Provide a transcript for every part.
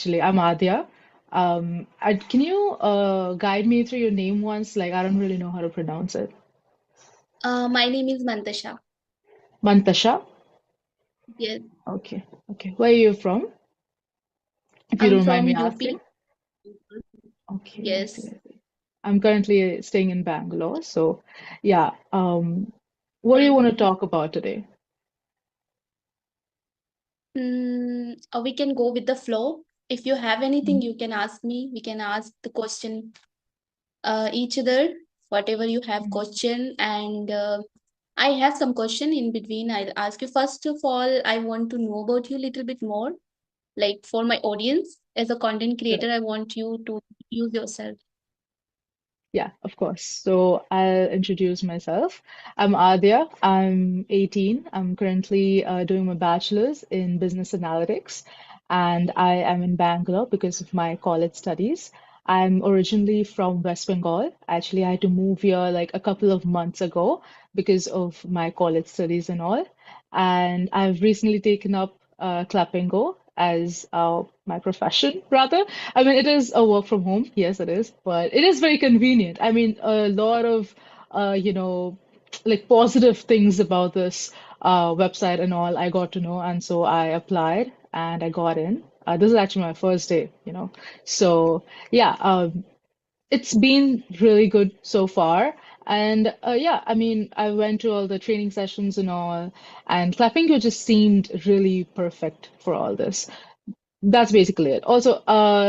actually. I'm Adya. Can you guide me through your name once? Like, I don't really know how to pronounce it. My name is Mantasha. Mantasha? Yes, Okay, okay. Where are you from? If you I'm don't mind from me asking. UP. Okay, I see, Yes. I see. I'm currently staying in Bangalore, so yeah. What do you want to Mhm. talk about today? We can go with the flow. If you have anything, Mhm. you can ask me. We can ask the question each other, whatever you have question. And I have some question in between. I'll ask you. First of all, I want to know about you a little bit more. Like for my audience, as a content Sure. creator, I want you to use yourself. Yeah, of course. So I'll introduce myself. I'm Adya. I'm 18. I'm currently doing my bachelor's in business analytics, and I am in Bangalore because of my college studies. I'm originally from West Bengal. Actually, I had to move here like a couple of months ago because of my college studies and all. And I've recently taken up Clapingo as my profession, rather. I mean, it is a work from home. Yes, it is, but it is very convenient. I mean, a lot of, you know, like positive things about this website and all I got to know. And so I applied and I got in. This is actually my first day, you know. So, yeah, it's been really good so far. And yeah, I mean, I went to all the training sessions and all, and Clappingo just seemed really perfect for all this. That's basically it. Also,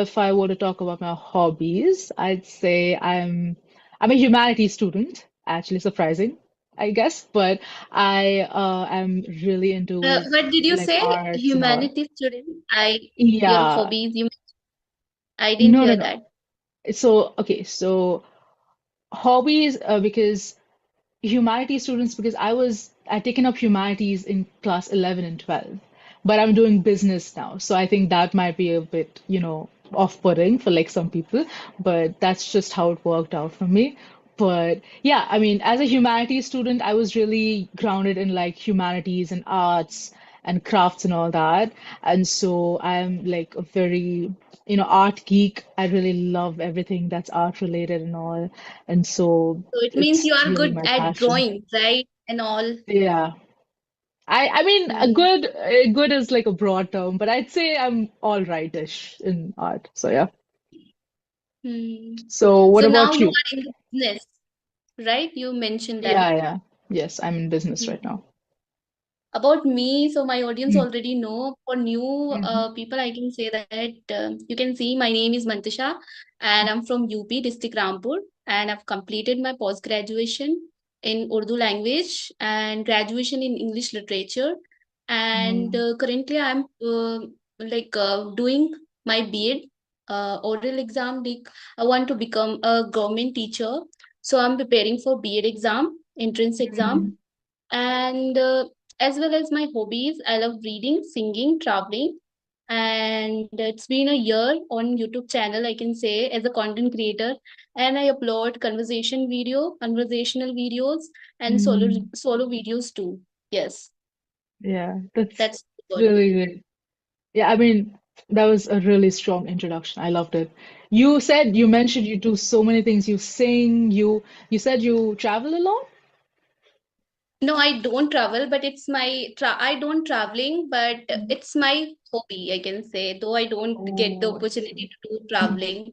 if I were to talk about my hobbies, I'd say I'm a humanities student, actually surprising, I guess, but I am really into What did you like say? arts and all. Humanities student. Your Yeah, hobbies. I didn't no, no, hear no. that. So, okay, so hobbies, because humanities students, because I taken up humanities in class 11 and 12, but I'm doing business now. So I think that might be a bit, off-putting for like some people, but that's just how it worked out for me. But yeah, I mean, as a humanities student, I was really grounded in like humanities and arts and crafts and all that. And so I'm like a very, art geek. I really love everything that's art related and all. And so So it means it's you are really good my at passion. drawing, right? And all. Yeah. I mean, a Hmm. good is like a broad term, but I'd say I'm all right-ish in art. So yeah. Hmm. So what So now about you you? are in the business, right? You mentioned that. Yeah, yeah. Yes, I'm in business right Hmm. now. About me, so my audience Mm. already know. For new Hmm. people, I can say that you can see my name is Mantasha, and I'm from UP, District Rampur, and I've completed my post graduation in Urdu language and graduation in English literature. And Mm. currently, I'm doing my B.Ed oral exam. Like I want to become a government teacher, so I'm preparing for B.Ed exam, entrance exam, Mm. and as well as my hobbies. I love reading, singing, traveling, and it's been a year on YouTube channel, I can say, as a content creator, and I upload conversational videos, and Mm. solo videos too. Yes, Yeah, that's that's good. really good. Yeah, I mean, that was a really strong introduction. I loved it. You mentioned you do so many things. You sing, you said you travel a lot? No, I don't travel, but it's I don't traveling, but Mm. it's my hobby, I can say, though I don't get the Oh, I opportunity see. to do Mhm. traveling.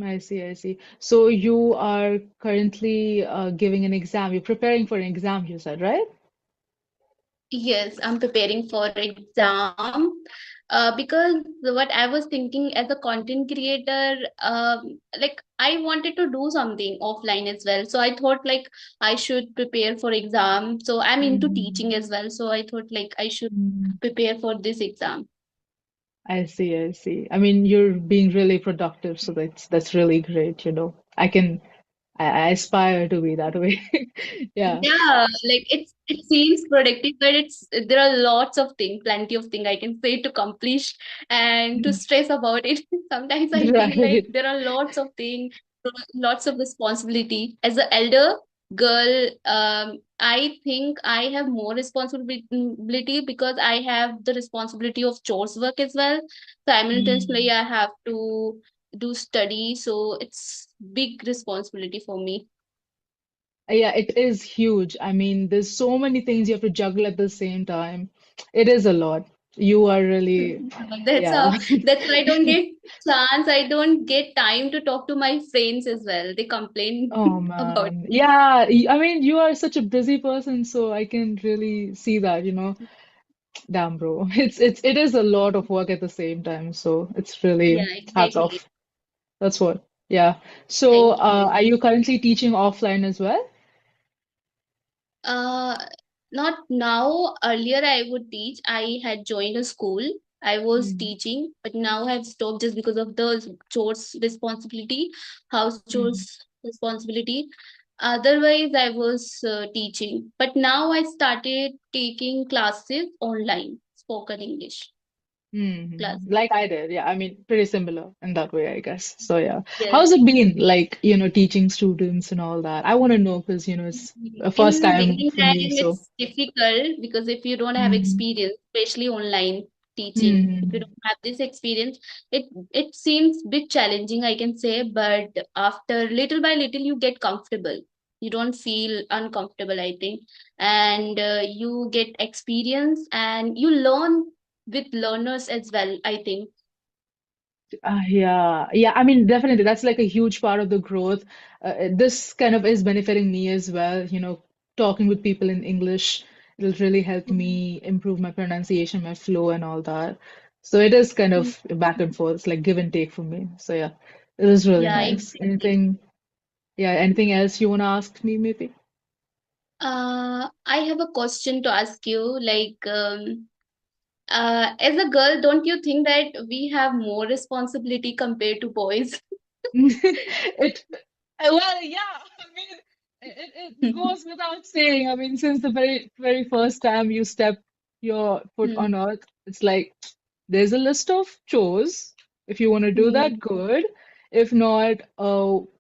I see, I see. So you are currently giving an exam. You're preparing for an exam, you said, right? Yes, I'm preparing for exam. Because what I was thinking as a content creator, like I wanted to do something offline as well. So I thought like I should prepare for exam. So I'm into teaching Mm. as well. So I thought like I should Mm. prepare for this exam. I see, I see. I mean, you're being really productive, so that's really great, you know. I aspire to be that way. Yeah. Yeah, like it seems productive, but there are lots of things, plenty of things I can say to accomplish and to Mm. stress about it. Sometimes I feel like Right. there are lots of things, lots of responsibility. As an elder, girl, I think I have more responsibility because I have the responsibility of chores work as well. Simultaneously, Mm. I have to do study, so it's big responsibility for me. Yeah, it is huge. I mean, there's so many things you have to juggle at the same time. It is a lot. You are really, That's yeah. how that's why I don't get chance. I don't get time to talk to my friends as well. They complain Oh about man. me. Yeah, I mean, you are such a busy person, so I can really see that, you know. Damn, bro. It is a lot of work at the same time, so it's Yeah, really hats exactly. off. That's what. Yeah. So, Thank you. are you currently teaching offline as well? Uh, Not now. Earlier, I would teach. I had joined a school. I was Mm-hmm. teaching, but now I've stopped just because of the chores responsibility, house chores responsibility. Otherwise, I was teaching. But now I started taking classes online, spoken English Mm-hmm. classes. Like I did, yeah. I mean, pretty similar in that way, I guess. So yeah, Yes. how's it been, like, teaching students and all that? I want to know because, it's a first In time beginning for time, me. So, it's difficult because if you don't have mm-hmm. experience, especially online teaching, if you Mm-hmm. don't have this experience, it seems bit challenging, I can say. But after little by little, you get comfortable. You don't feel uncomfortable, I think, and you get experience and you learn with learners as well, I think. Yeah, yeah. I mean, definitely, that's like a huge part of the growth. This kind of is benefiting me as well. Talking with people in English, it'll really help Mhm. me improve my pronunciation, my flow, and all that. So it is kind of back and forth, it's like give and take for me. So yeah, it is really Yeah, nice. exactly. Anything else you want to ask me, maybe? I have a question to ask you, like. As a girl, don't you think that we have more responsibility compared to boys? It well, yeah. I mean, it goes without saying. I mean, since the very very first time you step your foot Hmm. on earth, it's like there's a list of chores. If you want to do Hmm. that, good. If not,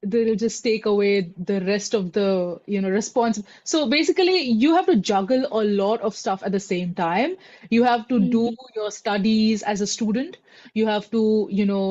they'll just take away the rest of the, response. So basically, you have to juggle a lot of stuff at the same time. You have to do Hmm. your studies as a student. You have to,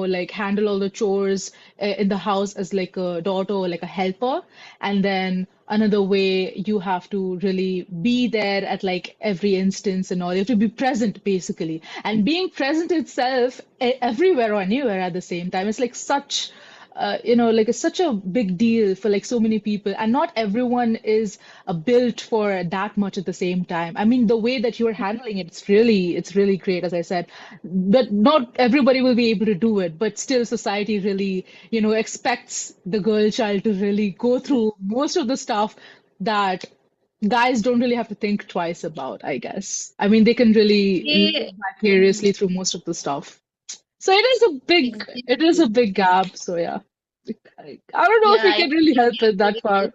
like handle all the chores in the house as like a daughter or like a helper. And then another way, you have to really be there at like every instance and all. You have to be present basically. And being present itself everywhere or anywhere at the same time, it's like such like it's such a big deal for like so many people, and not everyone is built for that much at the same time. I mean, the way that you're handling it, it's really great, as I said. But not everybody will be able to do it, but still society really, expects the girl child to really go through most of the stuff that guys don't really have to think twice about, I guess. I mean, they can really live They, vicariously through most of the stuff. So it is exactly. a big gap. So yeah, I don't know if Yeah, we I can really help completely it agree that with this. far.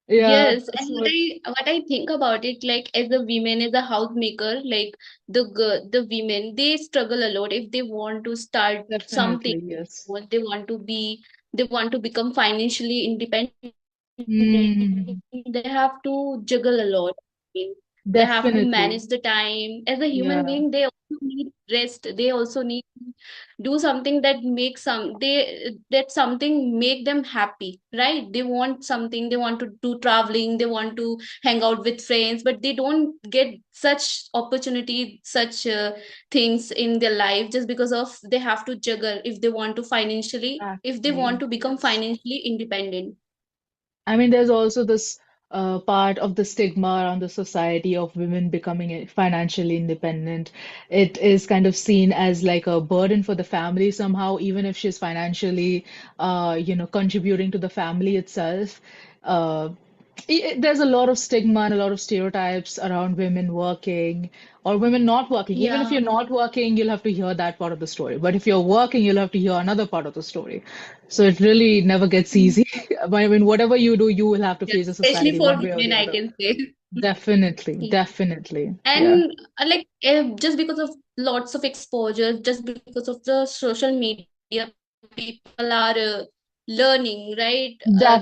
Yeah, Yes, and that's what I think about it, like as a woman, as a housemaker, like the women, they struggle a lot if they want to start something, definitely yes. what they want to be, they want to become financially independent. Mm, They have to juggle a lot. I mean, they have to manage definitely. the time. As a human Yeah, being, they also need rest. They also need do something that makes that something make them happy, right? They want something, they want to do traveling, they want to hang out with friends, but they don't get such opportunity, such things in their life just because of they have to juggle if they want to financially, if they want exactly. to become Yes. financially independent. I mean, there's also this part of the stigma around the society of women becoming financially independent. It is kind of seen as like a burden for the family somehow, even if she's financially, contributing to the family itself. Uh, there's a lot of stigma and a lot of stereotypes around women working or women not working. Even if Yeah, you're not working, you'll have to hear that part of the story. But if you're working, you'll have to hear another part of the story. So it really never gets easy. I mean, whatever you do, you will have to yeah, face a especially society for one way or women, the I other. can say. Definitely, definitely. Yeah. And like just because of lots of exposure, just because of the social media, people are learning, right?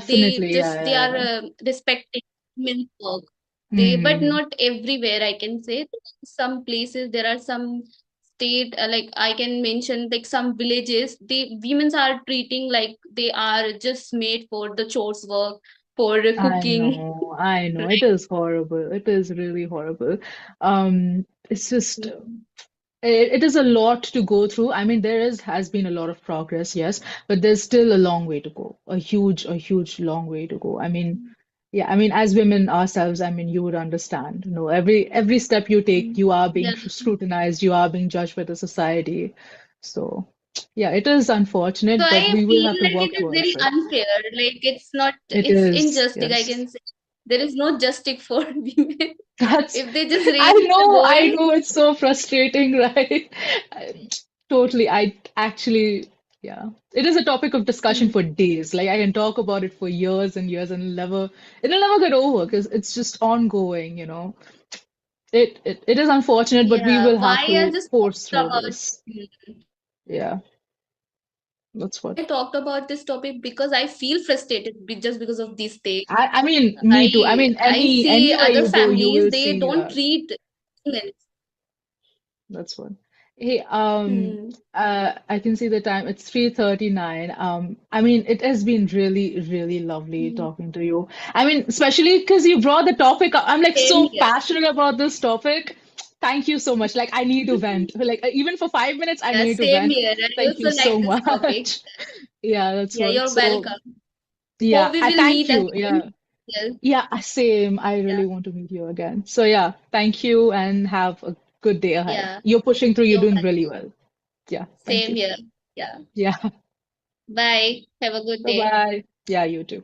They Definitely, yeah, just they yeah, are yeah. respecting women's work. They, but Hmm. not everywhere, I can say. Some places there are some state, like I can mention, like some villages, the women's are treating like they are just made for the chores work, for cooking. I know. It is horrible. It is really horrible. It's just it is a lot to go through. I mean, there has been a lot of progress, yes, but there's still a long way to go. A huge long way to go. I mean, yeah, I mean, as women ourselves, I mean, you would understand. You know, every step you take, you are being Yeah. scrutinized, you are being judged by the society. So, yeah, it is So unfortunate, but I we will feel have to like work it is towards very it. unfair. Like it's not, It it's is, injustice, I yes. can say. There is no justice for women. That's, If they just raise the I boy, know it's so frustrating, right? I- Totally. I actually, yeah. It is a topic of discussion mm, for days. Like I can talk about it for years and years and it'll never get over because it's just ongoing, you know. It is unfortunate, but we yeah, will why have I to just force talked through about, this. Yeah, that's what. I talked about this topic because I feel frustrated just because of these things. I mean, me too. I mean, I see anywhere other you go, you families, will they see don't that. treat women. That's one. Hey, Hmm. I can see the time. It's 3:39. I mean, it has been really, really lovely Hmm. talking to you. I mean, especially because you brought the topic up. I'm like Same so here. passionate about this topic. Thank you so much. Like, I need to vent. Like, even for 5 minutes, I Yeah, need to same vent. here. I Thank you also like so this topic. much. Yeah, that's Yeah, what. you're So, welcome. yeah, Hope we I will thank meet you. again. Yeah. Yes. Yeah, same. I Yeah. really want to meet you again. So, yeah, thank you and have a good day ahead. Yeah. You're pushing through, you're You're doing really welcome. well. Yeah, thank Same you. here. Yeah. Yeah, Bye. Have a good day. bye-bye. Yeah, you too.